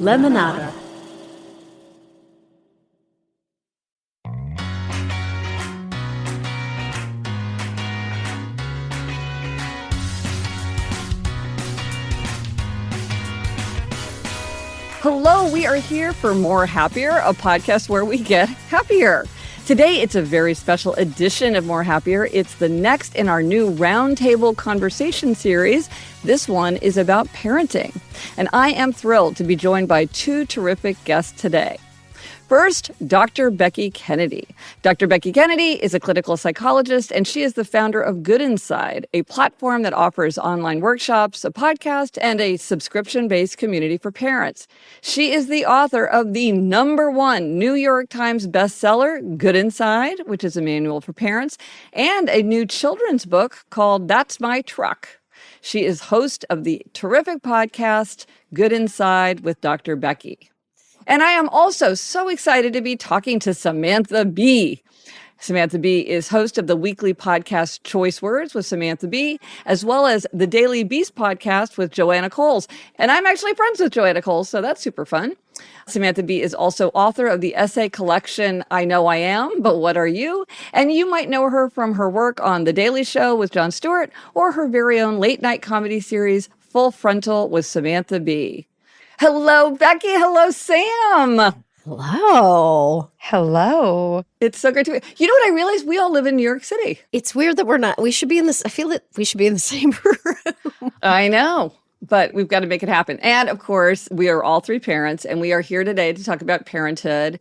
Lemonada. Hello, we are here for More Happier, a podcast where we get happier. Today, it's a very special edition of More Happier. It's the next in our new Roundtable Conversation series. This one is about parenting. And I am thrilled to be joined by two terrific guests today. First, Dr. Becky Kennedy. Dr. Becky Kennedy is a clinical psychologist, and she is the founder of Good Inside, a platform that offers online workshops, a podcast, and a subscription-based community for parents. She is the author of the #1 New York Times bestseller, Good Inside, which is a manual for parents, and a new children's book called That's My Truck. She is host of the terrific podcast, Good Inside with Dr. Becky. And I am also so excited to be talking to Samantha Bee. Samantha Bee is host of the weekly podcast Choice Words with Samantha Bee, as well as the Daily Beast podcast with Joanna Coles. And I'm actually friends with Joanna Coles, so that's super fun. Samantha Bee is also author of the essay collection, I Know I Am, But What Are You? And you might know her from her work on The Daily Show with Jon Stewart or her very own late night comedy series, Full Frontal with Samantha Bee. Hello, Becky. Hello, Sam. Hello. Hello. It's so great to be. You know what I realized? We all live in New York City. It's weird that we're not. We should be in this. I feel that we should be in the same room. I know, but we've got to make it happen. And of course, we are all three parents, and we are here today to talk about parenthood.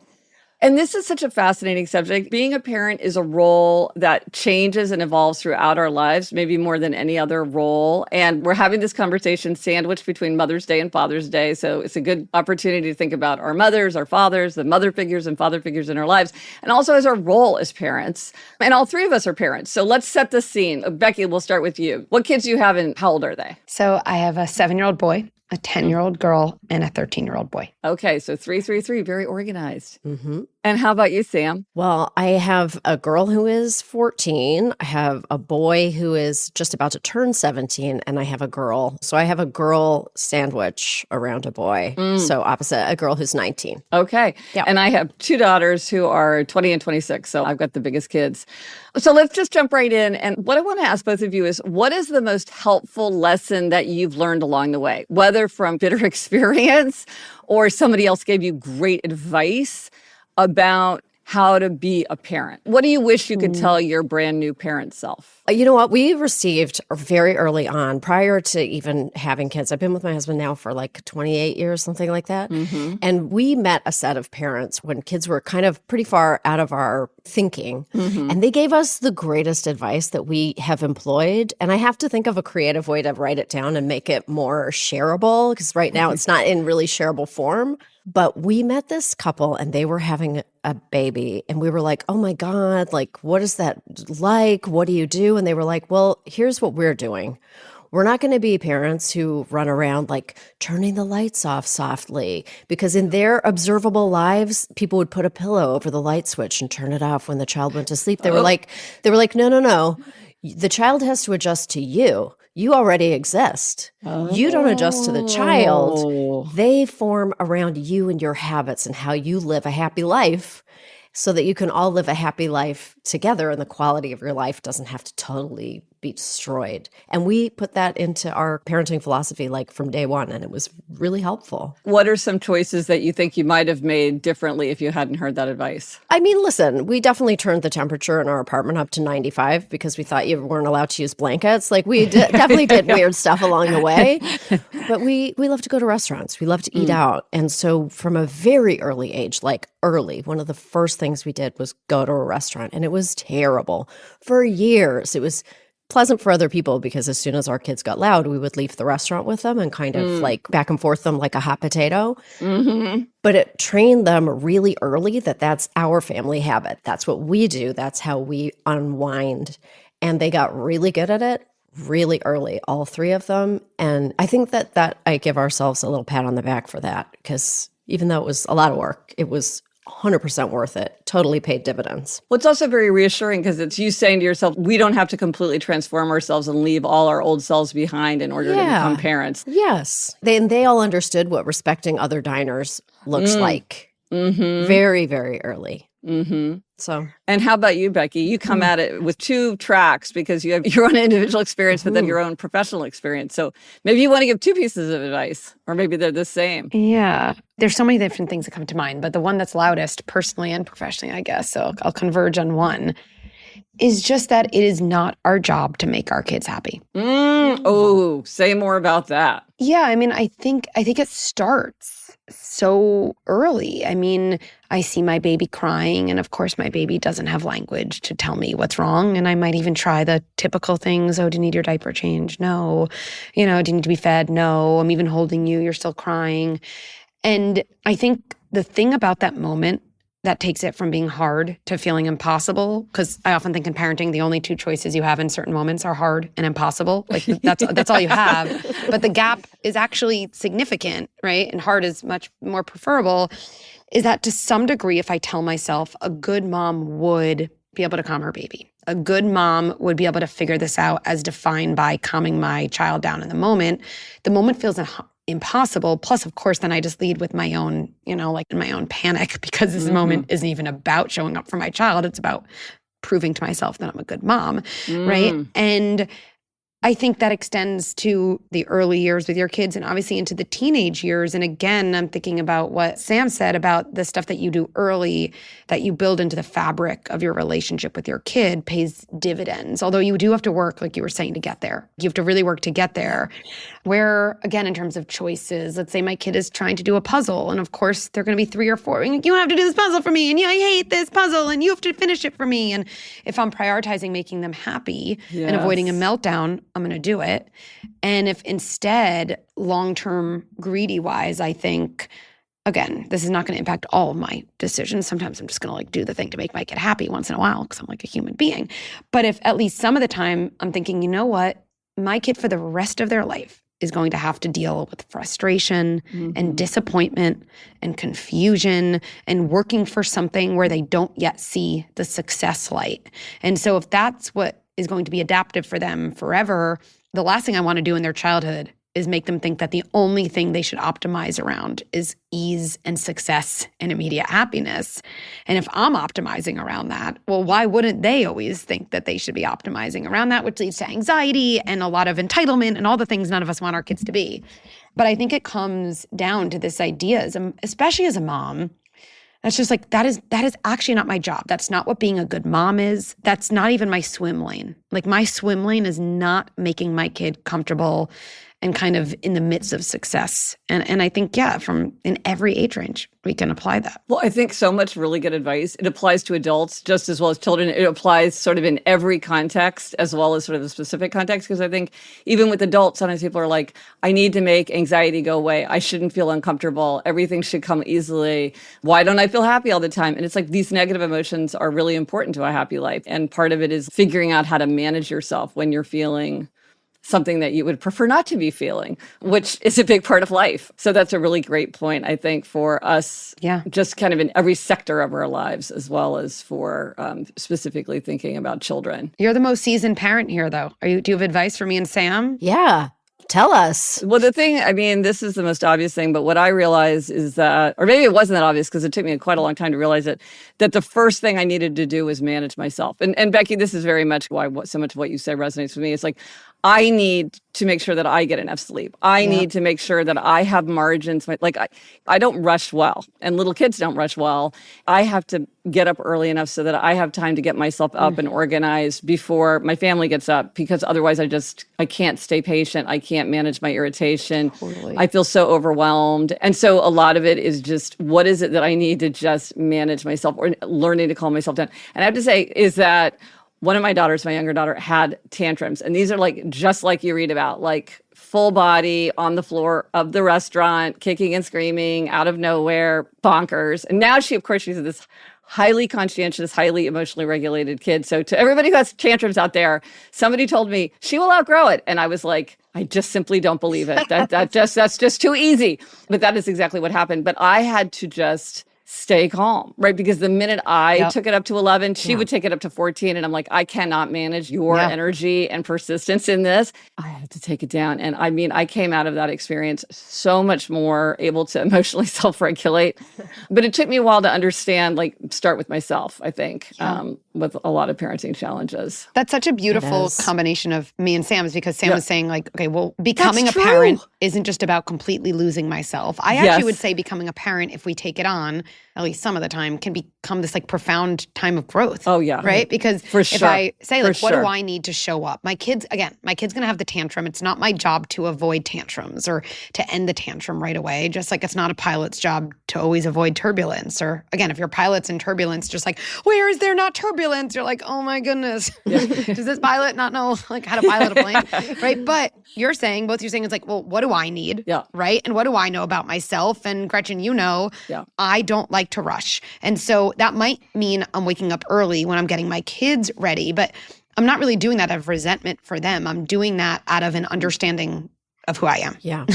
And this is such a fascinating subject. Being a parent is a role that changes and evolves throughout our lives, maybe more than any other role. And we're having this conversation sandwiched between Mother's Day and Father's Day. So it's a good opportunity to think about our mothers, our fathers, the mother figures and father figures in our lives, and also as our role as parents. And all three of us are parents. So let's set the scene. Becky, we'll start with you. What kids do you have and how old are they? So I have a 7-year-old boy, a 10-year-old girl, and a 13-year-old boy. Okay, so 3, very organized. Mm-hmm. And how about you, Sam? Well, I have a girl who is 14. I have a boy who is just about to turn 17, and I have a girl. So I have a girl sandwich around a boy. So opposite, a girl who's 19. Okay. Yeah. And I have two daughters who are 20 and 26, so I've got the biggest kids. So let's just jump right in. And what I want to ask both of you is, what is the most helpful lesson that you've learned along the way, whether from bitter experience or somebody else gave you great advice about how to be a parent? What do you wish you could tell your brand new parent self? You know what? We received very early on, prior to even having kids. I've been with my husband now for like 28 years, something like that. Mm-hmm. And we met a set of parents when kids were kind of pretty far out of our thinking. Mm-hmm. And they gave us the greatest advice that we have employed. And I have to think of a creative way to write it down and make it more shareable, because right now it's not in really shareable form. But we met this couple and they were having a baby and we were like, oh my God, like, what is that like? What do you do? And they were like, well, here's what we're doing. We're not going to be parents who run around like turning the lights off softly, because in their observable lives, people would put a pillow over the light switch and turn it off when the child went to sleep. They were like, no. The child has to adjust to you. You already exist. You don't adjust to the child. They form around you and your habits and how you live a happy life, so that you can all live a happy life together and the quality of your life doesn't have to totally be destroyed. And we put that into our parenting philosophy like from day one, and it was really helpful. What are some choices that you think you might have made differently if you hadn't heard that advice? I mean, listen, we definitely turned the temperature in our apartment up to 95 because we thought you weren't allowed to use blankets. Like we definitely did weird stuff along the way. But we love to go to restaurants. We love to eat out. And so from a very early age, like early, one of the first things we did was go to a restaurant. And it was terrible. For years, it was pleasant for other people because as soon as our kids got loud, we would leave the restaurant with them and kind of like back and forth them like a hot potato. Mm-hmm. But it trained them really early that that's our family habit. That's what we do. That's how we unwind. And they got really good at it really early, all three of them. And I think that I give ourselves a little pat on the back for that, because even though it was a lot of work, it was 100% worth it. Totally paid dividends. Well, it's also very reassuring because it's you saying to yourself, we don't have to completely transform ourselves and leave all our old selves behind in order to become parents. Yes. They all understood what respecting other diners looks like very, very early. So, and how about you, Becky? You come at it with two tracks because you have your own individual experience, but then your own professional experience. So maybe you want to give two pieces of advice, or maybe they're the same. Yeah. There's so many different things that come to mind, but the one that's loudest personally and professionally, I guess, so I'll converge on one, is just that it is not our job to make our kids happy. Oh, say more about that. Yeah, I mean, I think it starts so early. I mean, I see my baby crying, and of course my baby doesn't have language to tell me what's wrong, and I might even try the typical things. Oh, do you need your diaper changed? No. Do you need to be fed? No. I'm even holding you. You're still crying. And I think the thing about that moment that takes it from being hard to feeling impossible, because I often think in parenting, the only two choices you have in certain moments are hard and impossible. Like that's all you have. But the gap is actually significant, right? And hard is much more preferable, is that to some degree, if I tell myself a good mom would be able to calm her baby, a good mom would be able to figure this out as defined by calming my child down in the moment feels impossible. Plus, of course, then I just lead with my own, my own panic, because this moment isn't even about showing up for my child. It's about proving to myself that I'm a good mom, right? And I think that extends to the early years with your kids and obviously into the teenage years. And again, I'm thinking about what Sam said about the stuff that you do early, that you build into the fabric of your relationship with your kid pays dividends. Although you do have to work, like you were saying, to get there. You have to really work to get there. Where, again, in terms of choices, let's say my kid is trying to do a puzzle. And of course, they're going to be 3 or 4. You don't have to do this puzzle for me. And I hate this puzzle. And you have to finish it for me. And if I'm prioritizing making them happy and avoiding a meltdown, I'm going to do it. And if instead, long-term greedy-wise, I think, again, this is not going to impact all of my decisions. Sometimes I'm just going to do the thing to make my kid happy once in a while because I'm like a human being. But if at least some of the time I'm thinking, you know what, my kid for the rest of their life is going to have to deal with frustration and disappointment and confusion and working for something where they don't yet see the success light. And so if that's what is going to be adaptive for them forever, the last thing I want to do in their childhood is make them think that the only thing they should optimize around is ease and success and immediate happiness. And if I'm optimizing around that, well, why wouldn't they always think that they should be optimizing around that, which leads to anxiety and a lot of entitlement and all the things none of us want our kids to be. But I think it comes down to this idea, especially as a mom, that's just like, that is actually not my job. That's not what being a good mom is. That's not even my swim lane. Like my swim lane is not making my kid comfortable and kind of in the midst of success. And I think, from in every age range, we can apply that. Well, I think so much really good advice. It applies to adults just as well as children. It applies sort of in every context as well as sort of the specific context. Because I think even with adults, sometimes people are like, I need to make anxiety go away. I shouldn't feel uncomfortable. Everything should come easily. Why don't I feel happy all the time? And it's like these negative emotions are really important to a happy life. And part of it is figuring out how to manage yourself when you're feeling something that you would prefer not to be feeling, which is a big part of life. So that's a really great point, I think, for us, just kind of in every sector of our lives, as well as for specifically thinking about children. You're the most seasoned parent here, though. Do you have advice for me and Sam? Yeah. Tell us. Well, the thing, this is the most obvious thing, but what I realize is that, or maybe it wasn't that obvious because it took me quite a long time to realize it, that the first thing I needed to do was manage myself. And Becky, this is very much why so much of what you say resonates with me. It's like, I need to make sure that I get enough sleep. I need to make sure that I have margins. Like I don't rush well, and little kids don't rush well. I have to get up early enough so that I have time to get myself up and organized before my family gets up, because otherwise I can't stay patient. I can't manage my irritation. Totally. I feel so overwhelmed. And so a lot of it is just, what is it that I need to just manage myself, or learning to calm myself down? And I have to say is that one of my daughters, my younger daughter, had tantrums. And these are like, just like you read about, like full body on the floor of the restaurant, kicking and screaming out of nowhere, bonkers. And now she's this highly conscientious, highly emotionally regulated kid. So to everybody who has tantrums out there, somebody told me she will outgrow it. And I was like, I just simply don't believe it. That's just too easy. But that is exactly what happened. But I had to just stay calm, right? Because the minute I Yep. took it up to 11, she would take it up to 14. And I'm like, I cannot manage your energy and persistence in this. I had to take it down. And I mean, I came out of that experience so much more able to emotionally self-regulate. But it took me a while to understand, like, start with myself, I think, with a lot of parenting challenges. That's such a beautiful combination of me and Sam's, because Sam was saying, like, okay, well, becoming a parent isn't just about completely losing myself. I actually would say becoming a parent, if we take it on, at least some of the time, can become this like profound time of growth. Oh, yeah. Right? Because if I say, like, what do I need to show up? My kid's going to have the tantrum. It's not my job to avoid tantrums or to end the tantrum right away. Just like it's not a pilot's job to always avoid turbulence. Or again, if your pilot's in turbulence, just like, where is there not turbulence? You're like, oh my goodness. Does this pilot not know like how to pilot a plane? Right? But both you're saying it's like, well, what do I need? Yeah. Right? And what do I know about myself? And Gretchen, I don't like to rush. And so that might mean I'm waking up early when I'm getting my kids ready, but I'm not really doing that out of resentment for them. I'm doing that out of an understanding of who I am. Yeah.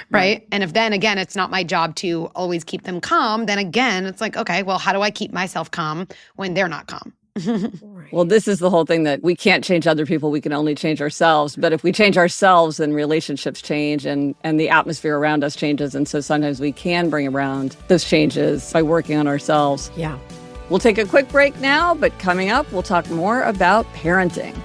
Right? And if then again, it's not my job to always keep them calm, then again, it's like, okay, well, how do I keep myself calm when they're not calm? Well, this is the whole thing that we can't change other people. We can only change ourselves. But if we change ourselves, then relationships change and the atmosphere around us changes. And so sometimes we can bring around those changes by working on ourselves. Yeah. We'll take a quick break now, but coming up, we'll talk more about parenting.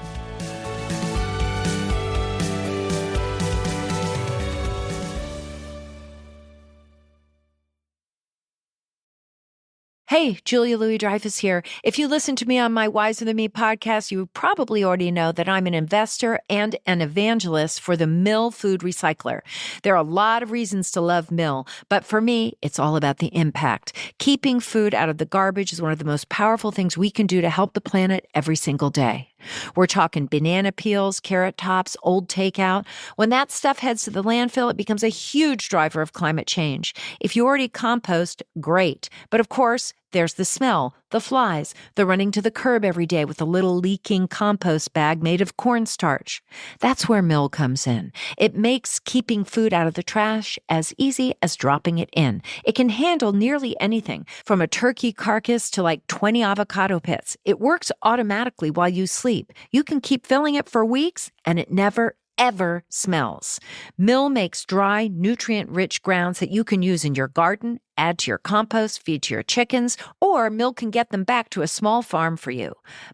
Hey, Julia Louis-Dreyfus here. If you listen to me on my Wiser Than Me podcast, you probably already know that I'm an investor and an evangelist for the Mill Food Recycler. There are a lot of reasons to love Mill, but for me, it's all about the impact. Keeping food out of the garbage is one of the most powerful things we can do to help the planet every single day. We're talking banana peels, carrot tops, old takeout. When that stuff heads to the landfill, it becomes a huge driver of climate change. If you already compost, great. But of course, there's the smell, the flies, the running to the curb every day with a little leaking compost bag made of cornstarch. That's where Mill comes in. It makes keeping food out of the trash as easy as dropping it in. It can handle nearly anything, from a turkey carcass to like 20 avocado pits. It works automatically while you sleep. You can keep filling it for weeks, and it never, ever smells. Mill makes dry, nutrient-rich grounds that you can use in your garden, add to your compost, feed to your chickens, or Mill can get them back to a small farm for you.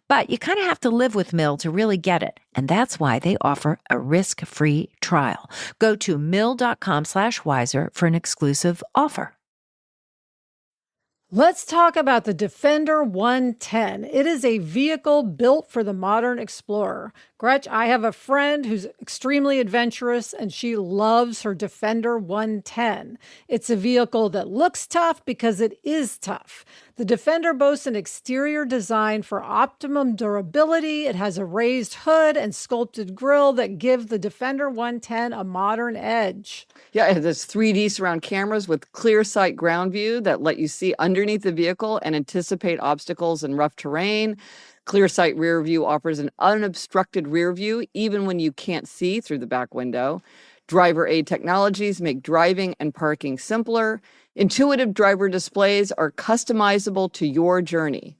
But you kind of have to live with Mill to really get it, and that's why they offer a risk-free trial. Go to mill.com/wiser for an exclusive offer. Let's talk about the Defender 110. It is a vehicle built for the modern explorer. Gretch, I have a friend who's extremely adventurous, and she loves her Defender 110. It's a vehicle that looks tough because it is tough. The Defender boasts an exterior design for optimum durability. It has a raised hood and sculpted grille that give the Defender 110 a modern edge. Yeah, it has 3D surround cameras with clear sight ground view that let you see underneath the vehicle and anticipate obstacles in rough terrain. Clear sight rear view offers an unobstructed rear view even when you can't see through the back window. Driver aid technologies make driving and parking simpler. Intuitive driver displays are customizable to your journey.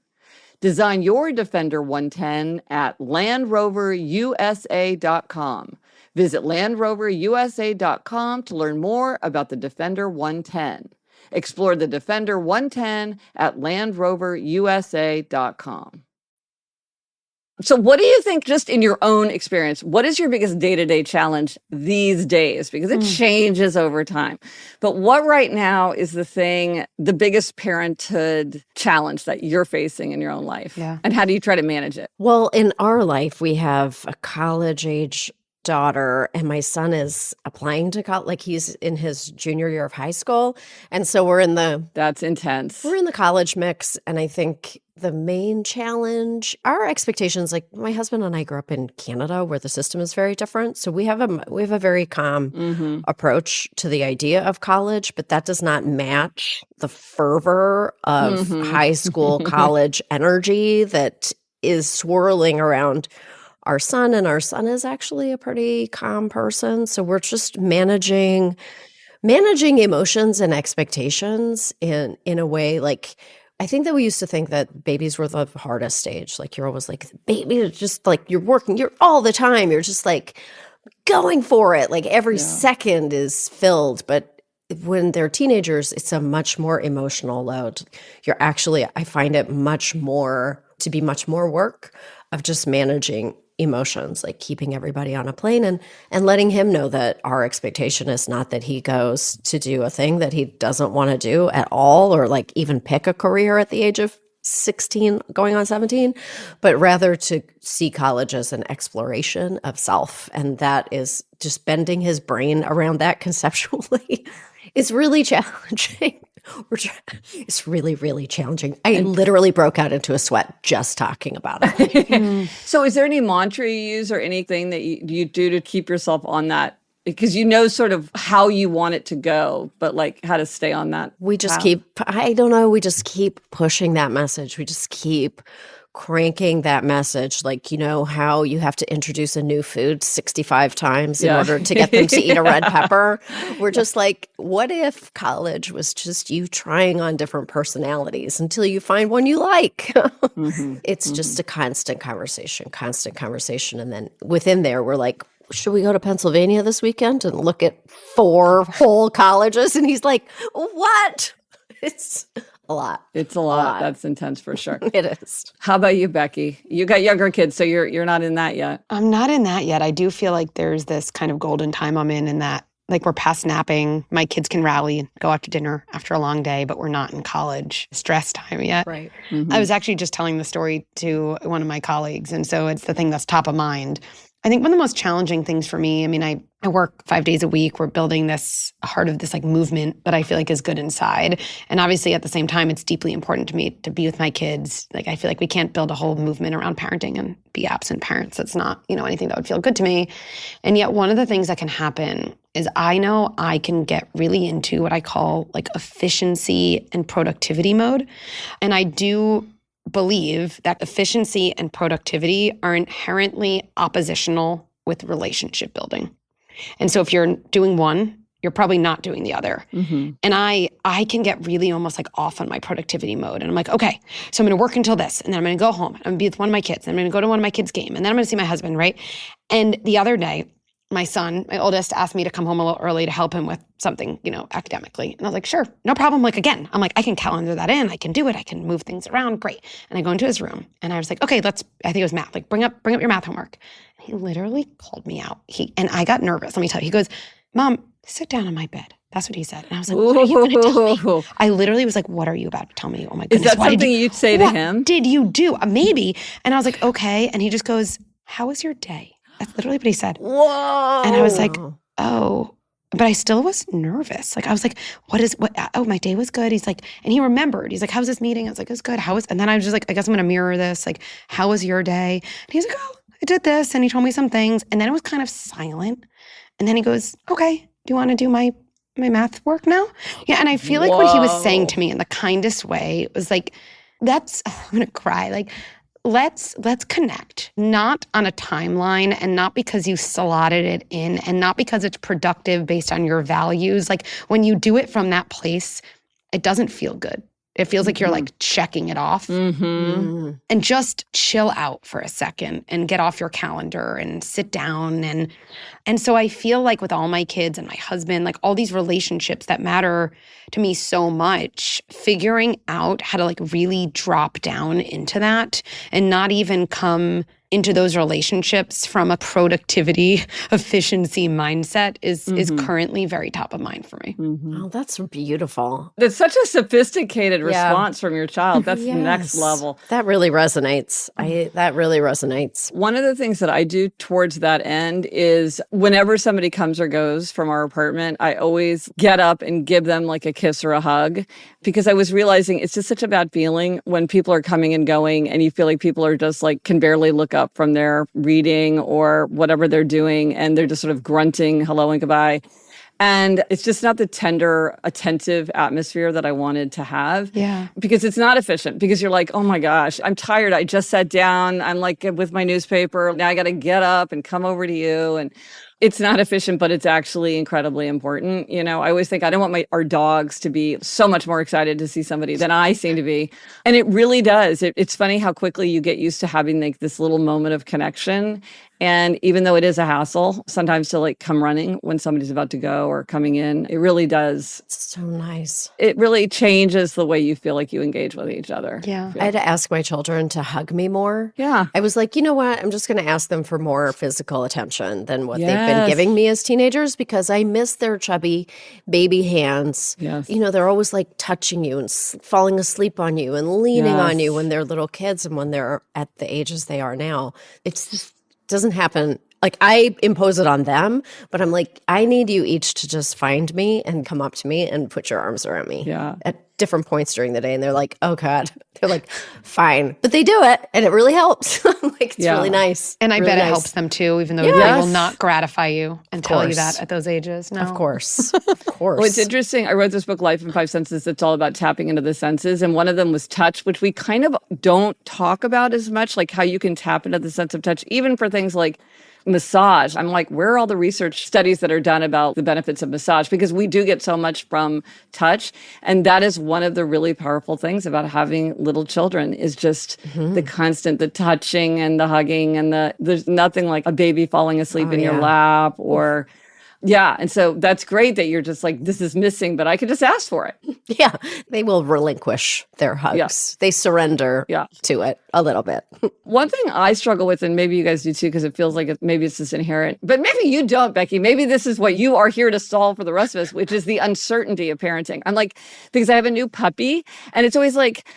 Design your Defender 110 at LandRoverUSA.com. Visit LandRoverUSA.com to learn more about the Defender 110. Explore the Defender 110 at LandRoverUSA.com. So what do you think, just in your own experience, what is your biggest day-to-day challenge these days? Because it changes over time. But what right now is the biggest parenthood challenge that you're facing in your own life? Yeah. And how do you try to manage it? Well, in our life, we have a college-age daughter, and my son is applying to college, like he's in his junior year of high school. And so That's intense. We're in the college mix, and I think the main challenge, our expectations, like my husband and I grew up in Canada where the system is very different. So we have a very calm approach to the idea of college, but that does not match the fervor of high school, college energy that is swirling around our son. And our son is actually a pretty calm person. So we're just managing managing emotions and expectations in a way, like, I think that we used to think that babies were the hardest stage. Like, you're always like, baby is just like, you're working, you're all the time. You're just like going for it. Like every second is filled. But when they're teenagers, it's a much more emotional load. You're actually, I find it much more work of just managing emotions, like keeping everybody on a plane and letting him know that our expectation is not that he goes to do a thing that he doesn't want to do at all, or like even pick a career at the age of 16 going on 17, but rather to see college as an exploration of self. And that is just bending his brain around that conceptually is really challenging. It's really, really challenging. I literally broke out into a sweat just talking about it. So is there any mantra you use or anything that you do to keep yourself on that? Because you know sort of how you want it to go, but like how to stay on that. We just keep pushing that message. We just keep cranking that message. Like, you know how you have to introduce a new food 65 times in order to get them to eat a red pepper? We're just like, what if college was just you trying on different personalities until you find one you like? It's just a constant conversation. And then within there, we're like, should we go to Pennsylvania this weekend and look at 4 whole colleges? And he's like, what? It's a lot. It's a lot. That's intense for sure. It is. How about you, Becky? You got younger kids, so you're not in that yet. I'm not in that yet. I do feel like there's this kind of golden time I'm in that, like, we're past napping. My kids can rally and go out to dinner after a long day, but we're not in college stress time yet. Right. I was actually just telling the story to one of my colleagues, and so it's the thing that's top of mind. I think one of the most challenging things for me, I mean, I work 5 days a week. We're building this heart of this like movement that I feel like is good inside. And obviously at the same time, it's deeply important to me to be with my kids. Like, I feel like we can't build a whole movement around parenting and be absent parents. That's not, anything that would feel good to me. And yet one of the things that can happen is I know I can get really into what I call like efficiency and productivity mode. And I do believe that efficiency and productivity are inherently oppositional with relationship building. And so if you're doing one, you're probably not doing the other. And I can get really almost like off on my productivity mode. And I'm like, okay, so I'm going to work until this. And then I'm going to go home. I'm going to be with one of my kids. And I'm going to go to one of my kids' game. And then I'm going to see my husband, right? And the other day, my son, my oldest, asked me to come home a little early to help him with something, academically. And I was like, sure, no problem. Like, again, I'm like, I can calendar that in. I can do it. I can move things around. Great. And I go into his room and I was like, okay, I think it was math. Like, bring up your math homework. And he literally called me out. And I got nervous. Let me tell you, he goes, Mom, sit down on my bed. That's what he said. And I was like, what are you going to tell me? I literally was like, what are you about to tell me? Oh my goodness. Is that something you'd say to him? What did you do? Maybe. And I was like, okay. And he just goes, how was your day? That's literally what he said. Whoa. And I was like, oh, but I still was nervous. Like, I was like, oh, my day was good. He's like, and he remembered. He's like, how was this meeting? I was like, it was good. And then I was just like, I guess I'm going to mirror this. Like, how was your day? And he's like, oh, I did this. And he told me some things. And then it was kind of silent. And then he goes, okay, do you want to do my math work now? Yeah. And I feel like what he was saying to me in the kindest way, it was like, I'm going to cry. Like, let's connect, not on a timeline and not because you slotted it in and not because it's productive based on your values. Like, when you do it from that place, it doesn't feel good. It feels like you're like checking it off. And just chill out for a second and get off your calendar and sit down. And so I feel like with all my kids and my husband, like all these relationships that matter to me so much, figuring out how to like really drop down into that and not even come into those relationships from a productivity, efficiency mindset is currently very top of mind for me. Oh, that's beautiful. That's such a sophisticated response from your child. That's next level. That really resonates. That really resonates. One of the things that I do towards that end is whenever somebody comes or goes from our apartment, I always get up and give them like a kiss or a hug, because I was realizing it's just such a bad feeling when people are coming and going and you feel like people are just like can barely look up from their reading or whatever they're doing and they're just sort of grunting hello and goodbye. And it's just not the tender, attentive atmosphere that I wanted to have. Yeah. Because it's not efficient. Because you're like, oh my gosh, I'm tired. I just sat down. I'm like with my newspaper. Now I got to get up and come over to you. And It's not efficient, but it's actually incredibly important. You know, I always think I don't want our dogs to be so much more excited to see somebody than I seem to be. And it really does. It's funny how quickly you get used to having like this little moment of connection. And even though it is a hassle, sometimes to like come running when somebody's about to go or coming in, it really does. It's so nice. It really changes the way you feel like you engage with each other. Yeah. I had to ask my children to hug me more. Yeah. I was like, you know what? I'm just going to ask them for more physical attention than what they've been giving me as teenagers because I miss their chubby baby hands. Yes. You know, they're always like touching you and falling asleep on you and leaning on you when they're little kids and when they're at the ages they are now. It's just doesn't happen. Like I impose it on them, but I'm like, I need you each to just find me and come up to me and put your arms around me at different points during the day. And they're like, oh God, they're like, fine. But they do it and it really helps. Like it's really nice. And I really bet nice. It helps them too, even though they will not gratify you and tell you that at those ages. No. Of course. Of course. Well, it's interesting. I wrote this book, Life in 5 Senses. It's all about tapping into the senses. And one of them was touch, which we kind of don't talk about as much, like how you can tap into the sense of touch, even for things like massage. I'm like, where are all the research studies that are done about the benefits of massage? Because we do get so much from touch. And that is one of the really powerful things about having little children is just the constant, the touching and the hugging and there's nothing like a baby falling asleep in your lap or... Yeah. And so that's great that you're just like, this is missing, but I could just ask for it. Yeah. They will relinquish their hugs. Yeah. They surrender to it a little bit. One thing I struggle with, and maybe you guys do too, because it feels like maybe it's just inherent, but maybe you don't, Becky. Maybe this is what you are here to solve for the rest of us, which is the uncertainty of parenting. I'm like, because I have a new puppy and it's always like,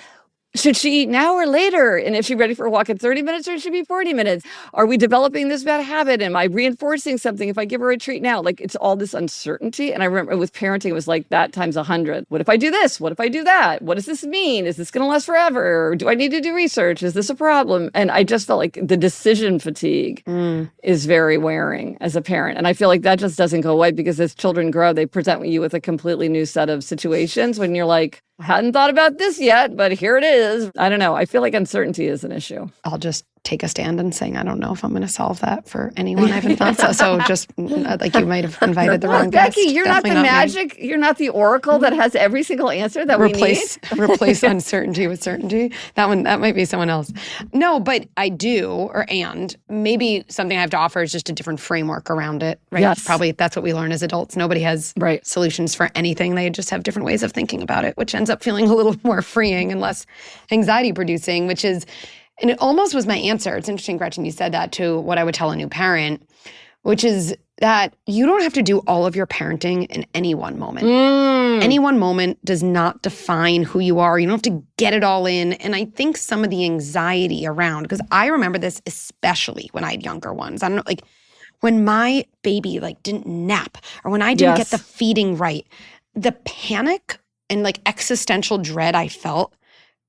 should she eat now or later? And is she ready for a walk in 30 minutes or should she be 40 minutes? Are we developing this bad habit? Am I reinforcing something if I give her a treat now? Like it's all this uncertainty. And I remember with parenting, it was like that times 100. What if I do this? What if I do that? What does this mean? Is this going to last forever? Or do I need to do research? Is this a problem? And I just felt like the decision fatigue is very wearing as a parent. And I feel like that just doesn't go away because as children grow, they present you with a completely new set of situations when you're like, I hadn't thought about this yet, but here it is. I don't know. I feel like uncertainty is an issue. I'll just take a stand and saying, I don't know if I'm going to solve that for anyone. I haven't thought so. So just like you might have invited the wrong guest. Becky, you're Definitely not the magic. You're not the oracle that has every single answer that we need. Replace uncertainty with certainty. That might be someone else. No, but I do, and maybe something I have to offer is just a different framework around it, right? Yes. Probably that's what we learn as adults. Nobody has solutions for anything. They just have different ways of thinking about it, which ends up feeling a little more freeing and less anxiety producing, which is, and it almost was my answer. It's interesting, Gretchen, you said that to what I would tell a new parent, which is that you don't have to do all of your parenting in any one moment. Any one moment does not define who you are. You don't have to get it all in. And I think some of the anxiety around, because I remember this especially when I had younger ones. I don't know, like when my baby like didn't nap or when I didn't get the feeding right, the panic and like existential dread I felt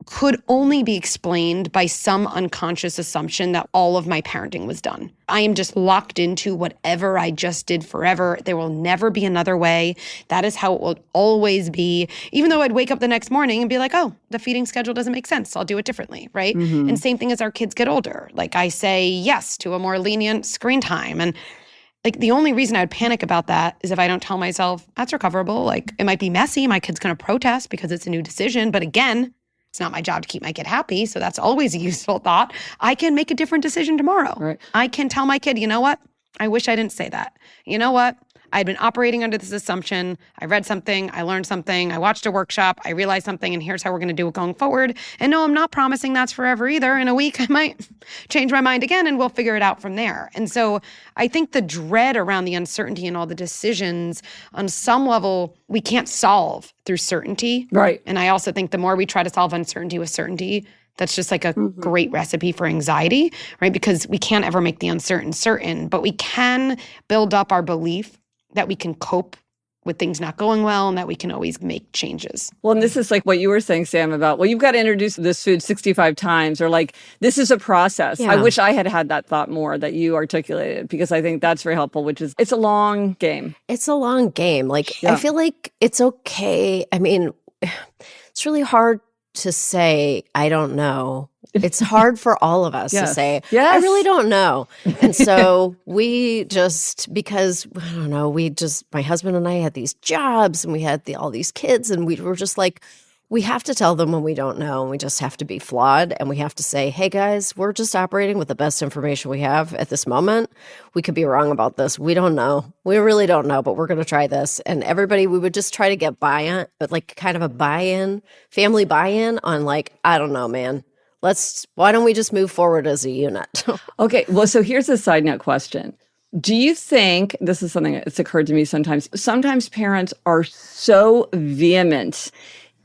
could only be explained by some unconscious assumption that all of my parenting was done. I am just locked into whatever I just did forever. There will never be another way. That is how it will always be. Even though I'd wake up the next morning and be like, oh, the feeding schedule doesn't make sense. I'll do it differently, right? And same thing as our kids get older. Like I say yes to a more lenient screen time. And like the only reason I would panic about that is if I don't tell myself that's recoverable. Like it might be messy. My kid's going to protest because it's a new decision. But again, it's not my job to keep my kid happy. So that's always a useful thought. I can make a different decision tomorrow. Right. I can tell my kid, you know what? I wish I didn't say that. You know what? I'd been operating under this assumption. I read something. I learned something. I watched a workshop. I realized something. And here's how we're going to do it going forward. And no, I'm not promising that's forever either. In a week, I might change my mind again and we'll figure it out from there. And so I think the dread around the uncertainty and all the decisions on some level, we can't solve through certainty. Right. And I also think the more we try to solve uncertainty with certainty, that's just like a great recipe for anxiety, right? Because we can't ever make the uncertain certain, but we can build up our belief that we can cope with things not going well and that we can always make changes. Well, and this is like what you were saying, Sam, about, well, you've got to introduce this food 65 times or like, this is a process. Yeah. I wish I had that thought more that you articulated because I think that's very helpful, which is it's a long game. It's a long game. Like, I feel like it's okay. I mean, it's really hard to say, I don't know. It's hard for all of us to say, Yes. I really don't know. And so we just, because, I don't know, my husband and I had these jobs and we had all these kids, and we were just like, we have to tell them when we don't know, and we just have to be flawed, and we have to say, hey guys, we're just operating with the best information we have at this moment. We could be wrong about this. We don't know. We really don't know, but we're going to try this. And everybody, we would just try to get buy-in, but like kind of a buy-in, family buy-in on like, I don't know, man. Why don't we just move forward as a unit? Okay, well, so here's a side note question. Do you think, this is something that's occurred to me sometimes parents are so vehement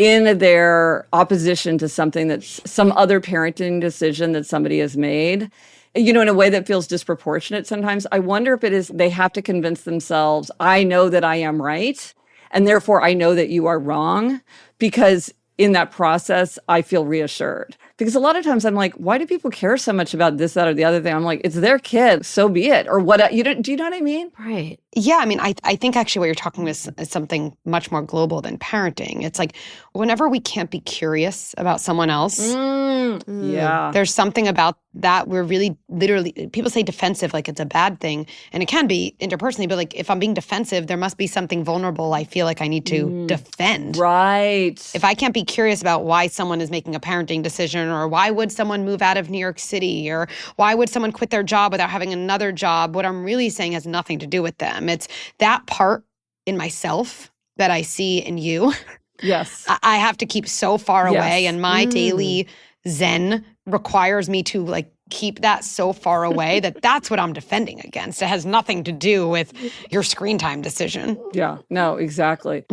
in their opposition to something that's some other parenting decision that somebody has made, in a way that feels disproportionate sometimes. I wonder if it is they have to convince themselves, I know that I am right, and therefore I know that you are wrong, because in that process, I feel reassured. Because a lot of times I'm like, why do people care so much about this, that, or the other thing? I'm like, it's their kid, so be it. Or what, do you know what I mean? Right. Yeah, I mean, I think actually what you're talking is something much more global than parenting. It's like whenever we can't be curious about someone else, Yeah. there's something about that we're really literally, people say defensive like it's a bad thing, and it can be interpersonally, but like if I'm being defensive, there must be something vulnerable I feel like I need to defend. Right. If I can't be curious about why someone is making a parenting decision, or why would someone move out of New York City, or why would someone quit their job without having another job, what I'm really saying has nothing to do with them. It's that part in myself that I see in you. Yes. I have to keep so far away, Yes. and my daily Zen requires me to like keep that so far away that that's what I'm defending against. It has nothing to do with your screen time decision. Yeah, no, exactly.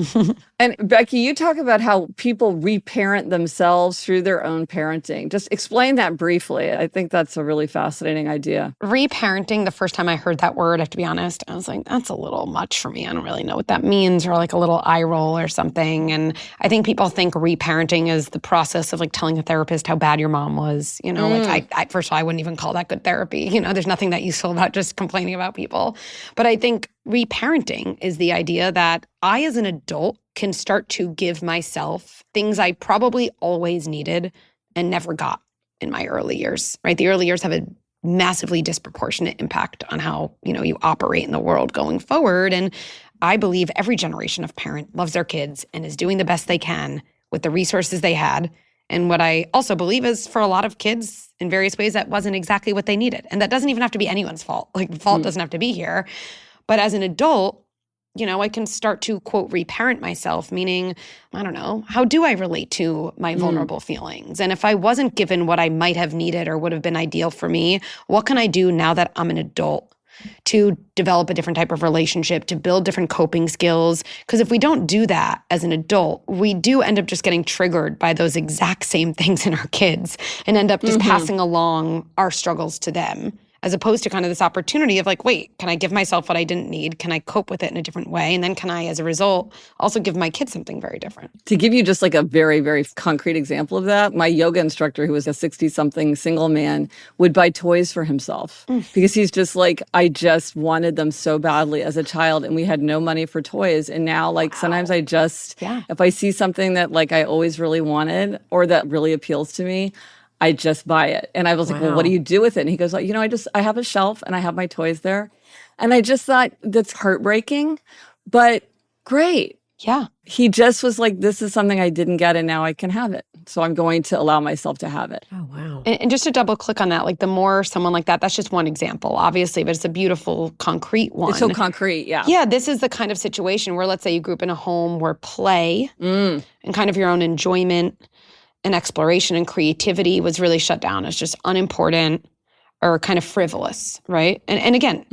And Becky, you talk about how people reparent themselves through their own parenting. Just explain that briefly. I think that's a really fascinating idea. Reparenting, the first time I heard that word, I have to be honest, I was like, that's a little much for me. I don't really know what that means, or like a little eye roll or something. And I think people think reparenting is the process of like telling a therapist how bad your mom was. Like I first of all, I wouldn't even call that good therapy. There's nothing that useful about just complaining about people. But I think reparenting is the idea that I, as an adult, can start to give myself things I probably always needed and never got in my early years, right? The early years have a massively disproportionate impact on how, you operate in the world going forward. And I believe every generation of parent loves their kids and is doing the best they can with the resources they had. And what I also believe is, for a lot of kids, in various ways, that wasn't exactly what they needed. And that doesn't even have to be anyone's fault. Like, the fault doesn't have to be here. But as an adult, I can start to, quote, reparent myself, meaning, I don't know, how do I relate to my vulnerable feelings? And if I wasn't given what I might have needed or would have been ideal for me, what can I do now that I'm an adult to develop a different type of relationship, to build different coping skills? Because if we don't do that as an adult, we do end up just getting triggered by those exact same things in our kids and end up just passing along our struggles to them, as opposed to kind of this opportunity of like, wait, can I give myself what I didn't need? Can I cope with it in a different way? And then can I, as a result, also give my kids something very different? To give you just like a very, very concrete example of that, my yoga instructor, who was a 60-something single man, would buy toys for himself because he's just like, I just wanted them so badly as a child, and we had no money for toys. And now, like, sometimes I just, if I see something that like I always really wanted or that really appeals to me, I just buy it. And I was like, well, what do you do with it? And he goes, I have a shelf and I have my toys there. And I just thought, that's heartbreaking, but great. Yeah. He just was like, this is something I didn't get and now I can have it. So I'm going to allow myself to have it. Oh, wow. And just to double click on that, like the more someone like that's just one example, obviously, but it's a beautiful, concrete one. It's so concrete, yeah. Yeah, this is the kind of situation where, let's say you grew up in a home where play and kind of your own enjoyment and exploration and creativity was really shut down as just unimportant or kind of frivolous, right? And again,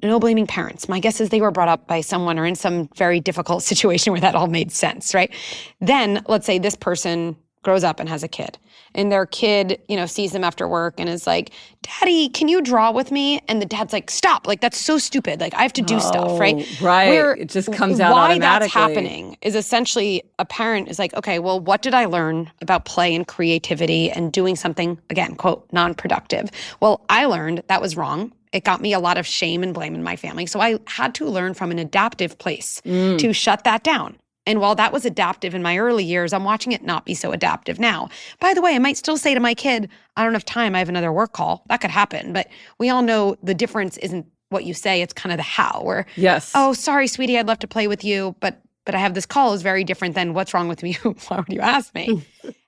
no blaming parents. My guess is they were brought up by someone or in some very difficult situation where that all made sense, right? Then let's say this person grows up and has a kid, and their kid, sees them after work and is like, Daddy, can you draw with me? And the dad's like, stop, like, that's so stupid. Like, I have to do stuff, right? Right. It just comes out automatically. Why that's happening is essentially a parent is like, okay, well, what did I learn about play and creativity and doing something, again, quote, non-productive? Well, I learned that was wrong. It got me a lot of shame and blame in my family. So I had to learn from an adaptive place to shut that down. And while that was adaptive in my early years, I'm watching it not be so adaptive now. By the way, I might still say to my kid, I don't have time, I have another work call. That could happen. But we all know the difference isn't what you say, it's kind of the how. Where, yes. Oh, sorry, sweetie, I'd love to play with you, but I have this call is very different than what's wrong with me. Why would you ask me?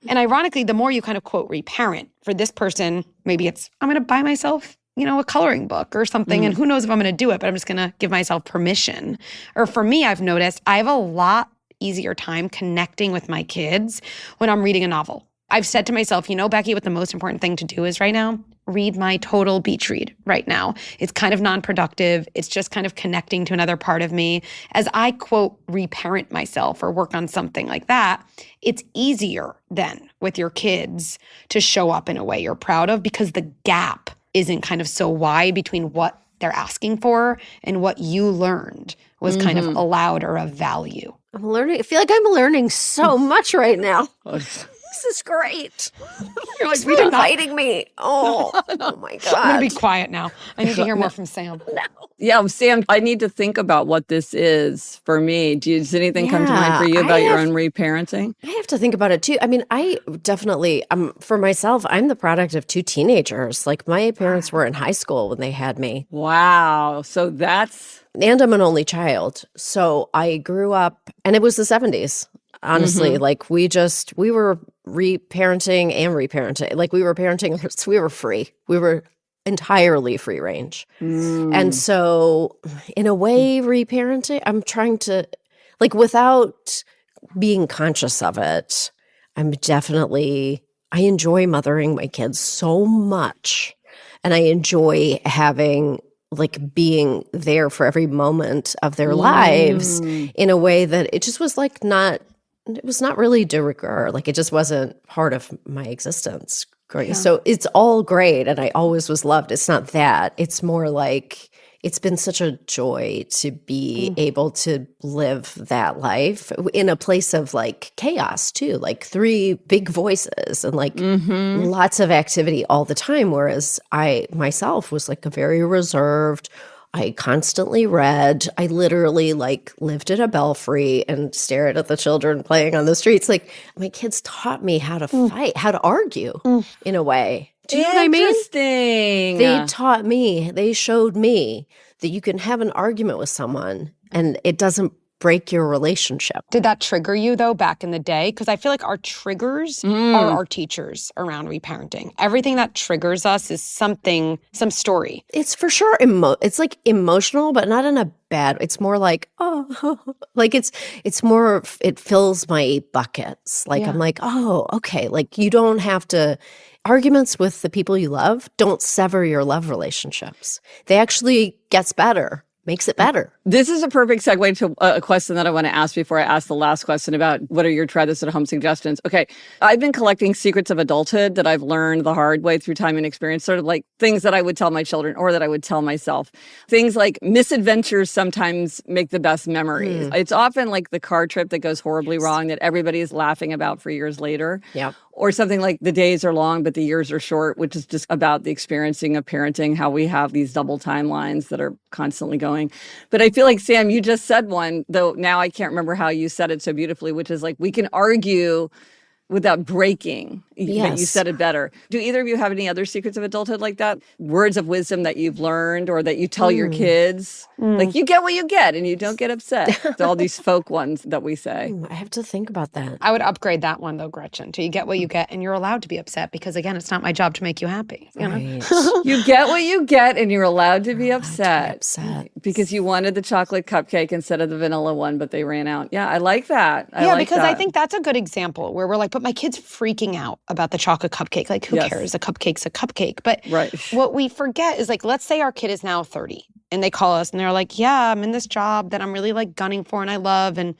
And ironically, the more you kind of quote reparent, for this person, maybe it's, I'm going to buy myself a coloring book or something. And who knows if I'm going to do it, but I'm just going to give myself permission. Or for me, I've noticed I have a lot easier time connecting with my kids when I'm reading a novel. I've said to myself, Becky, what the most important thing to do is right now, read my total beach read right now. It's kind of non-productive. It's just kind of connecting to another part of me. As I, quote, reparent myself or work on something like that, it's easier then with your kids to show up in a way you're proud of because the gap isn't kind of so wide between what they're asking for and what you learned was kind of allowed or of value. I feel like I'm learning so much right now. This is great. You're like, you're inviting me. Oh my God. I'm going to be quiet now. I need to hear more from Sam. No. Yeah, Sam, I need to think about what this is for me. Does anything come to mind for you about your own reparenting? I have to think about it too. I mean, I definitely, for myself, I'm the product of two teenagers. Like my parents were in high school when they had me. Wow. So that's... And I'm an only child. So I grew up, and it was the 70s. Honestly, like we were reparenting and reparenting. Like we were parenting, we were free. We were entirely free range. And so in a way, reparenting, I'm trying to, like without being conscious of it, I enjoy mothering my kids so much. And I enjoy being there for every moment of their lives in a way that it just was it was not really de rigueur. Like it just wasn't part of my existence. Great. Yeah. So it's all great. And I always was loved. It's not that. It's more like it's been such a joy to be able to live that life in a place of like chaos too, like three big voices and like lots of activity all the time. Whereas I myself was like a very reserved, I constantly read. I literally like lived in a belfry and stared at the children playing on the streets. Like my kids taught me how to fight, how to argue in a way. Do you know what I mean? Interesting. They taught me, they showed me that you can have an argument with someone and it doesn't break your relationship. Did that trigger you though back in the day? Because I feel like our triggers are our teachers around reparenting. Everything that triggers us is some story. It's for sure it's like emotional, but not in a bad. It's more like, like it's more, it fills my buckets. Like I'm like, oh, okay. Like you don't have to, arguments with the people you love don't sever your love relationships. They actually gets better. Makes it better. This is a perfect segue to a question that I want to ask before I ask the last question about what are your try this at home suggestions. Okay, I've been collecting secrets of adulthood that I've learned the hard way through time and experience, sort of like things that I would tell my children or that I would tell myself. Things like misadventures sometimes make the best memories. It's often like the car trip that goes horribly wrong that everybody is laughing about for years later. Yeah. Or something like the days are long, but the years are short, which is just about the experiencing of parenting, how we have these double timelines that are constantly going. But I feel like, Sam, you just said one, though now I can't remember how you said it so beautifully, which is like we can argue without breaking. Yes. But you said it better. Do either of you have any other secrets of adulthood like that? Words of wisdom that you've learned or that you tell your kids? Like you get what you get and you don't get upset. All these folk ones that we say. I have to think about that. I would upgrade that one though, Gretchen, to you get what you get and you're allowed to be upset because again, it's not my job to make you happy. You know? You get what you get and you're allowed to be upset. Because you wanted the chocolate cupcake instead of the vanilla one, but they ran out. Yeah, I like that. I think that's a good example where we're like, but my kid's freaking out about the chocolate cupcake. Like, who cares? A cupcake's a cupcake. But what we forget is like, let's say our kid is now 30 and they call us and they're like, yeah, I'm in this job that I'm really like gunning for and I love. And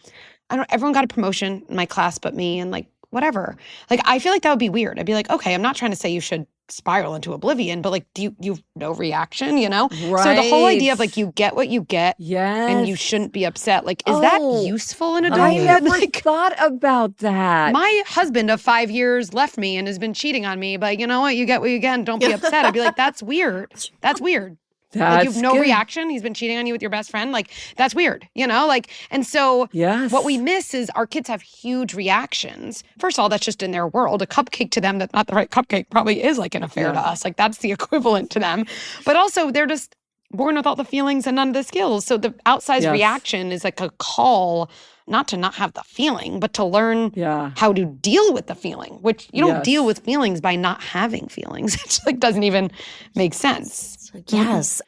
everyone got a promotion in my class but me and like, whatever. Like, I feel like that would be weird. I'd be like, okay, I'm not trying to say you should spiral into oblivion, but like, do you have no reaction, you know? Right. So the whole idea of like, you get what you get and you shouldn't be upset. Like, is that useful in adulthood? I never thought about that. My husband of 5 years left me and has been cheating on me, but you know what? You get what you get and don't be upset. I'd be like, that's weird. That's weird. That's you have no good. reaction. He's been cheating on you with your best friend. Like, that's weird, and so Yes. what we miss is our kids have huge reactions. First of all, that's just in their world. A cupcake to them that's not the right cupcake probably is like an affair to us. Like, that's the equivalent to them. But also, they're just born with all the feelings and none of the skills. So the outsized reaction is like a call not to not have the feeling, but to learn how to deal with the feeling, which you don't deal with feelings by not having feelings. It just like doesn't even make sense. Yes.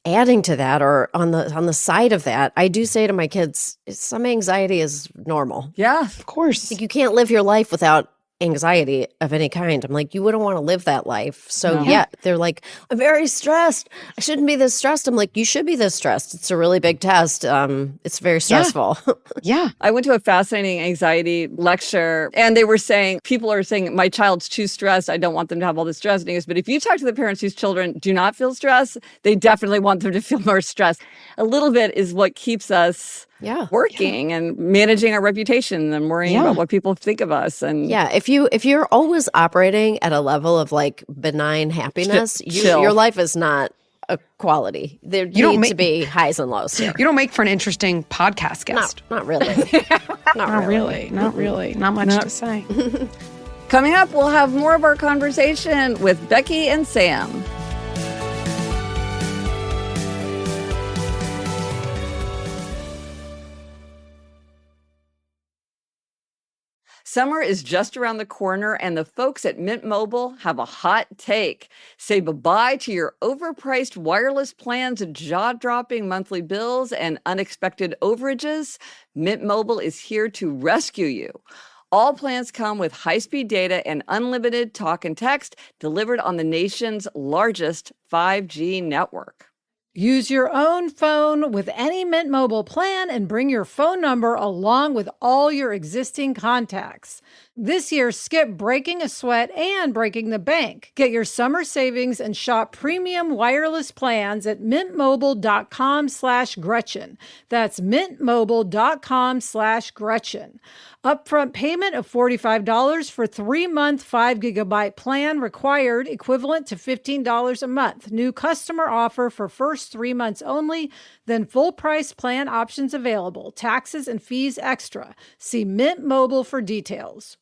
Adding to that, or on the side of that, I do say to my kids, some anxiety is normal. Yeah. Of course. Like, you can't live your life without anxiety of any kind. I'm like, you wouldn't want to live that life. So they're like, I'm very stressed. I shouldn't be this stressed. I'm like, you should be this stressed. It's a really big test. It's very stressful. Yeah. I went to a fascinating anxiety lecture, and they were saying, people are saying, my child's too stressed. I don't want them to have all this stress. And he goes, but if you talk to the parents whose children do not feel stress, they definitely want them to feel more stress. A little bit is what keeps us working and managing our reputation and worrying about what people think of us. And if you're always operating at a level of like benign happiness, your life is not a quality. There need to be highs and lows here. You don't make for an interesting podcast guest. Not really. Not really. Not much to say. Coming up, we'll have more of our conversation with Becky and Sam. Summer is just around the corner, and the folks at Mint Mobile have a hot take. Say bye-bye to your overpriced wireless plans, jaw-dropping monthly bills, and unexpected overages. Mint Mobile is here to rescue you. All plans come with high-speed data and unlimited talk and text delivered on the nation's largest 5G network. Use your own phone with any Mint Mobile plan and bring your phone number along with all your existing contacts. This year, skip breaking a sweat and breaking the bank. Get your summer savings and shop premium wireless plans at mintmobile.com/Gretchen. That's mintmobile.com/Gretchen. Upfront payment of $45 for 3-month 5-gigabyte plan required, equivalent to $15 a month. New customer offer for first 3 months only, then full price plan options available. Taxes and fees extra. See Mint Mobile for details.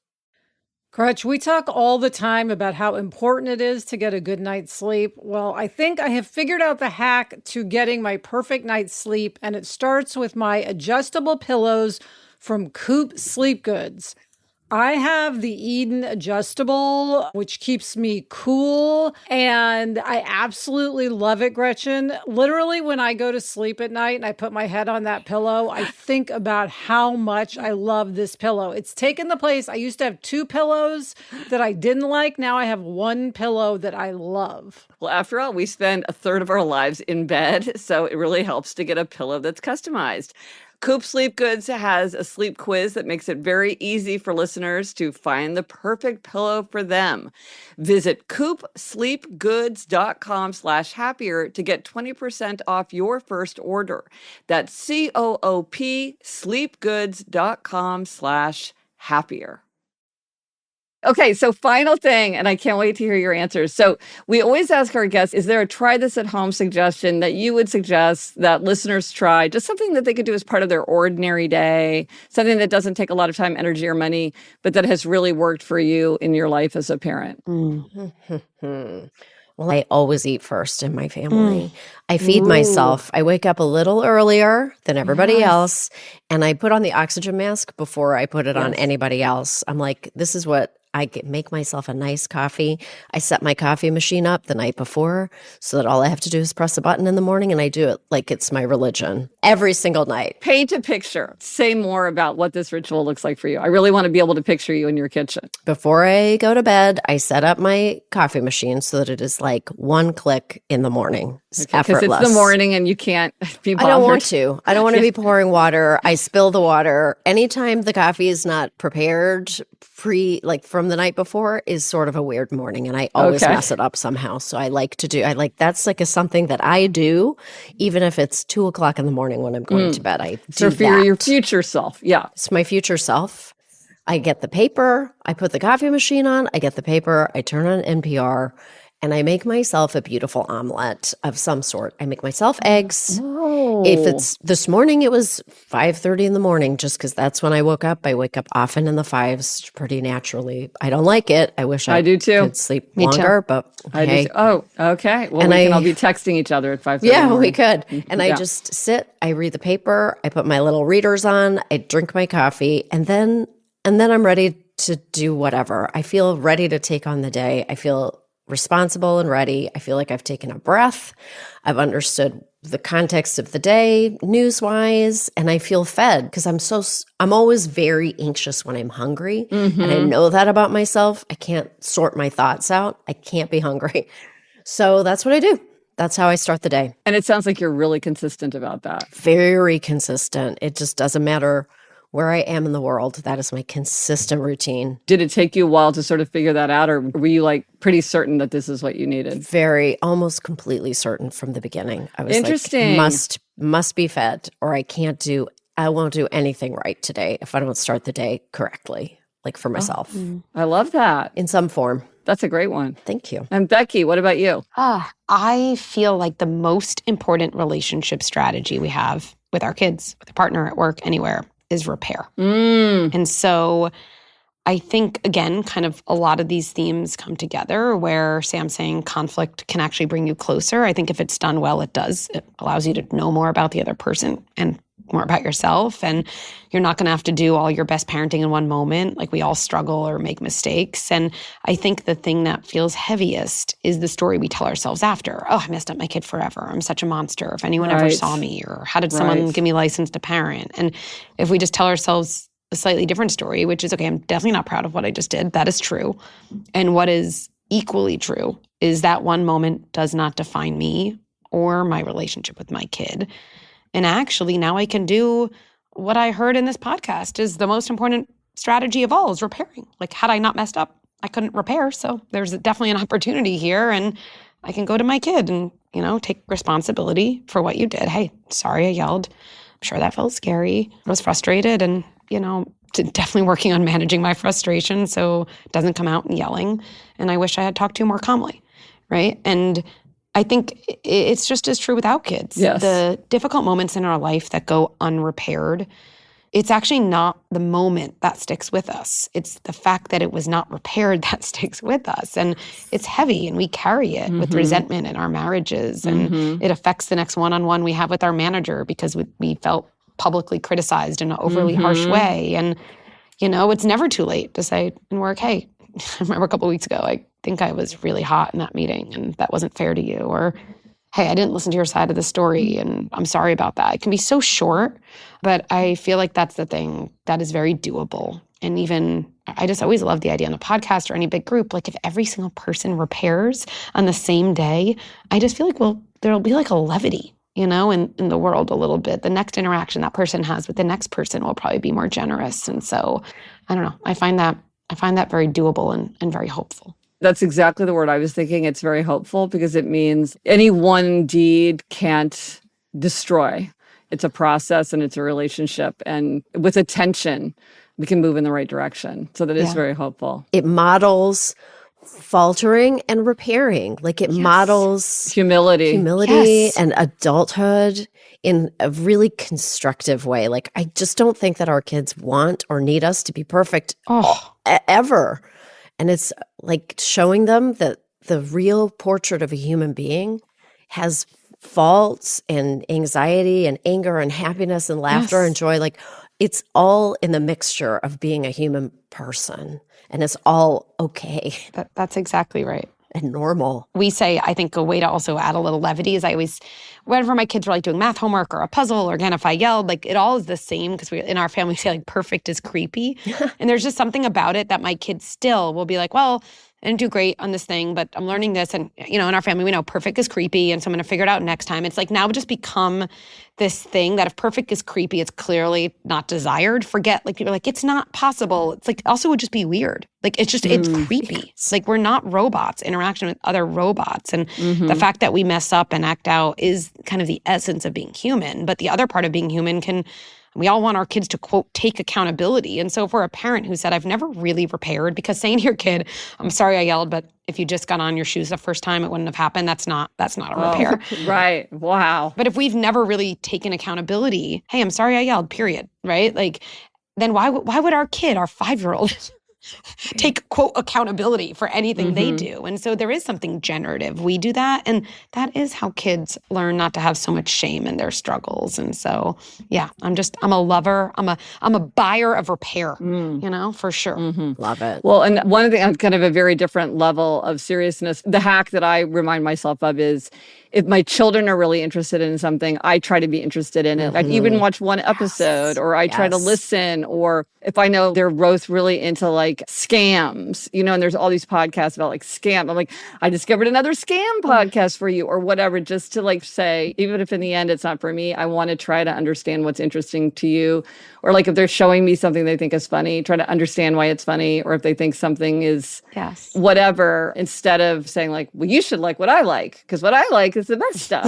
Gretch, we talk all the time about how important it is to get a good night's sleep. Well, I think I have figured out the hack to getting my perfect night's sleep, and it starts with my adjustable pillows from Coop Sleep Goods. I have the Eden adjustable, which keeps me cool, and I absolutely love it, Gretchen. Literally, when I go to sleep at night and I put my head on that pillow, I think about how much I love this pillow. It's taken the place. I used to have 2 pillows that I didn't like. Now I have 1 pillow that I love. Well, after all, we spend a third of our lives in bed, so it really helps to get a pillow that's customized. Coop Sleep Goods has a sleep quiz that makes it very easy for listeners to find the perfect pillow for them. Visit coopsleepgoods.com/happier to get 20% off your first order. That's COOP sleepgoods.com/happier. Okay, so final thing, and I can't wait to hear your answers. So we always ask our guests, is there a try this at home suggestion that you would suggest that listeners try? Just something that they could do as part of their ordinary day, something that doesn't take a lot of time, energy, or money, but that has really worked for you in your life as a parent. Well, I always eat first in my family. I feed myself. I wake up a little earlier than everybody else, and I put on the oxygen mask before I put it on anybody else. I'm like, this is what make myself a nice coffee. I set my coffee machine up the night before so that all I have to do is press a button in the morning, and I do it like it's my religion every single night. Paint a picture. Say more about what this ritual looks like for you. I really want to be able to picture you in your kitchen. Before I go to bed, I set up my coffee machine so that it is like one click in the morning. It's effortless. Because it's the morning and you can't be bothered. I don't want to. I don't want to be pouring water. I spill the water. Anytime the coffee is not prepared from the night before is sort of a weird morning, and I always mess it up somehow. So that's something that I do, even if it's 2:00 in the morning when I'm going to bed. I do for your future self. Yeah. It's my future self. I get the paper. I put the coffee machine on. I get the paper. I turn on NPR. and I make myself a beautiful omelet of some sort. I make myself eggs. Oh. If it's this morning, it was 5:30 in the morning, just because that's when I woke up. I wake up often in the 5s pretty naturally. I don't like it. I wish I do too. could sleep Me too. longer, but I hey. do too. Oh, okay. Well, And we can I- all be texting each other at 5:30. Yeah, we could. And I Yeah. just sit, I read the paper, I put my little readers on, I drink my coffee, and then I'm ready to do whatever. I feel ready to take on the day. I feel responsible and ready. I feel like I've taken a breath. I've understood the context of the day, news-wise, and I feel fed because I'm always very anxious when I'm hungry. And I know that about myself. I can't sort my thoughts out. I can't be hungry. So that's what I do. That's how I start the day. And it sounds like you're really consistent about that. Very consistent. It just doesn't matter where I am in the world. That is my consistent routine. Did it take you a while to sort of figure that out, or were you like pretty certain that this is what you needed? Very, almost completely certain from the beginning. I was Interesting. like, must be fed, or I won't do anything right today if I don't start the day correctly, like for myself I love that. in some form. That's a great one. Thank you. And Becky, what about you? I feel like the most important relationship strategy we have with our kids, with a partner, at work, anywhere, is repair. And so I think, again, kind of a lot of these themes come together where Sam's saying conflict can actually bring you closer. I think if it's done well, it does. It allows you to know more about the other person and more about yourself. And you're not going to have to do all your best parenting in one moment. Like, we all struggle or make mistakes. And I think the thing that feels heaviest is the story we tell ourselves after. Oh, I messed up my kid forever. I'm such a monster. If anyone ever Right. saw me, or how did someone Right. give me license to parent? And if we just tell ourselves a slightly different story, which is, okay, I'm definitely not proud of what I just did. That is true. And what is equally true is that one moment does not define me or my relationship with my kid. And actually, now I can do what I heard in this podcast is the most important strategy of all, is repairing. Like, had I not messed up, I couldn't repair. So there's definitely an opportunity here. And I can go to my kid and, take responsibility for what you did. Hey, sorry I yelled. I'm sure that felt scary. I was frustrated and, definitely working on managing my frustration so it doesn't come out in yelling. And I wish I had talked to you more calmly, right? And I think it's just as true without kids. Yes. The difficult moments in our life that go unrepaired, it's actually not the moment that sticks with us. It's the fact that it was not repaired that sticks with us. And it's heavy, and we carry it with resentment in our marriages. And it affects the next one-on-one we have with our manager because we felt publicly criticized in an overly harsh way. And, it's never too late to say in work, hey, I remember a couple of weeks ago, I think I was really hot in that meeting and that wasn't fair to you. Or, hey, I didn't listen to your side of the story and I'm sorry about that. It can be so short, but I feel like that's the thing that is very doable. And even, I just always love the idea on a podcast or any big group, like if every single person repairs on the same day, I just feel like, there'll be like a levity, in the world a little bit. The next interaction that person has with the next person will probably be more generous. And so, I don't know, I find that very doable and very hopeful. That's exactly the word I was thinking. It's very hopeful because it means any one deed can't destroy. It's a process and it's a relationship. And with attention, we can move in the right direction. So that is very hopeful. It models faltering and repairing. Like, it models Humility. Yes. and adulthood in a really constructive way. Like, I just don't think that our kids want or need us to be perfect ever. And it's like showing them that the real portrait of a human being has faults and anxiety and anger and happiness and laughter and joy. Like, it's all in the mixture of being a human person, and it's all okay That's exactly right. and normal. We say, I think a way to also add a little levity is whenever my kids were like doing math homework or a puzzle, or again, if I yelled, like, it all is the same because in our family, we say like perfect is creepy. And there's just something about it that my kids still will be like, well, I didn't do great on this thing, but I'm learning this. And, in our family, we know perfect is creepy. And so I'm going to figure it out next time. It's like now just become this thing that if perfect is creepy, it's clearly not desired. Forget, like, people are like, it's not possible. It's like, also would just be weird. Like, it's just, it's creepy. It's like, we're not robots, interaction with other robots. And the fact that we mess up and act out is kind of the essence of being human. But the other part of being human can We all want our kids to, quote, take accountability. And so if we're a parent who said, I've never really repaired, because saying to your kid, I'm sorry I yelled, but if you just got on your shoes the first time, it wouldn't have happened. That's not a repair. Right. Wow. But if we've never really taken accountability, hey, I'm sorry I yelled, period, right? Like, then why would our kid, our 5-year-old, take, quote, accountability for anything they do? And so there is something generative. We do that. And that is how kids learn not to have so much shame in their struggles. And so, yeah, I'm a lover. I'm a buyer of repair, for sure. Love it. Well, and one of the kind of a very different level of seriousness, the hack that I remind myself of is, if my children are really interested in something, I try to be interested in it. I even watch one episode, or I try to listen, or if I know they're both really into like scams, and there's all these podcasts about like scam. I'm like, I discovered another scam podcast for you, or whatever, just to like say, even if in the end it's not for me, I want to try to understand what's interesting to you. Or like if they're showing me something they think is funny, try to understand why it's funny, or if they think something is whatever, instead of saying like, well, you should like what I like, because what I like is the best stuff.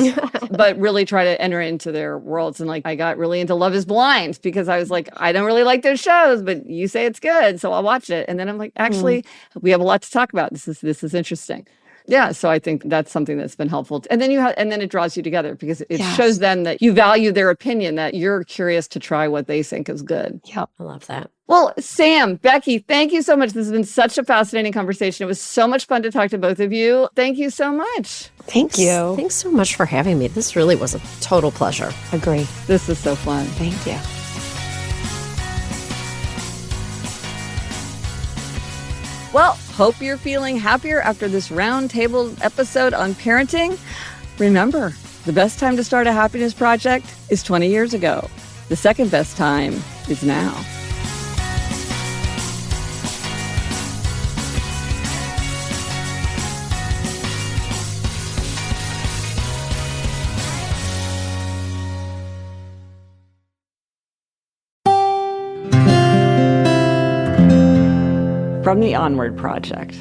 But really try to enter into their worlds. And like, I got really into Love is Blind because I was like, I don't really like those shows, but you say it's good, so I'll watch it. And then I'm like, actually, we have a lot to talk about. This is interesting. Yeah, so I think that's something that's been helpful. And then it draws you together, because it shows them that you value their opinion, that you're curious to try what they think is good. Yep. I love that. Well, Sam, Becky, thank you so much. This has been such a fascinating conversation. It was so much fun to talk to both of you. Thank you so much. Thank you. Thanks so much for having me. This really was a total pleasure. Agree. This is so fun. Thank you. Well, hope you're feeling happier after this roundtable episode on parenting. Remember, the best time to start a happiness project is 20 years ago. The second best time is now. From the Onward Project.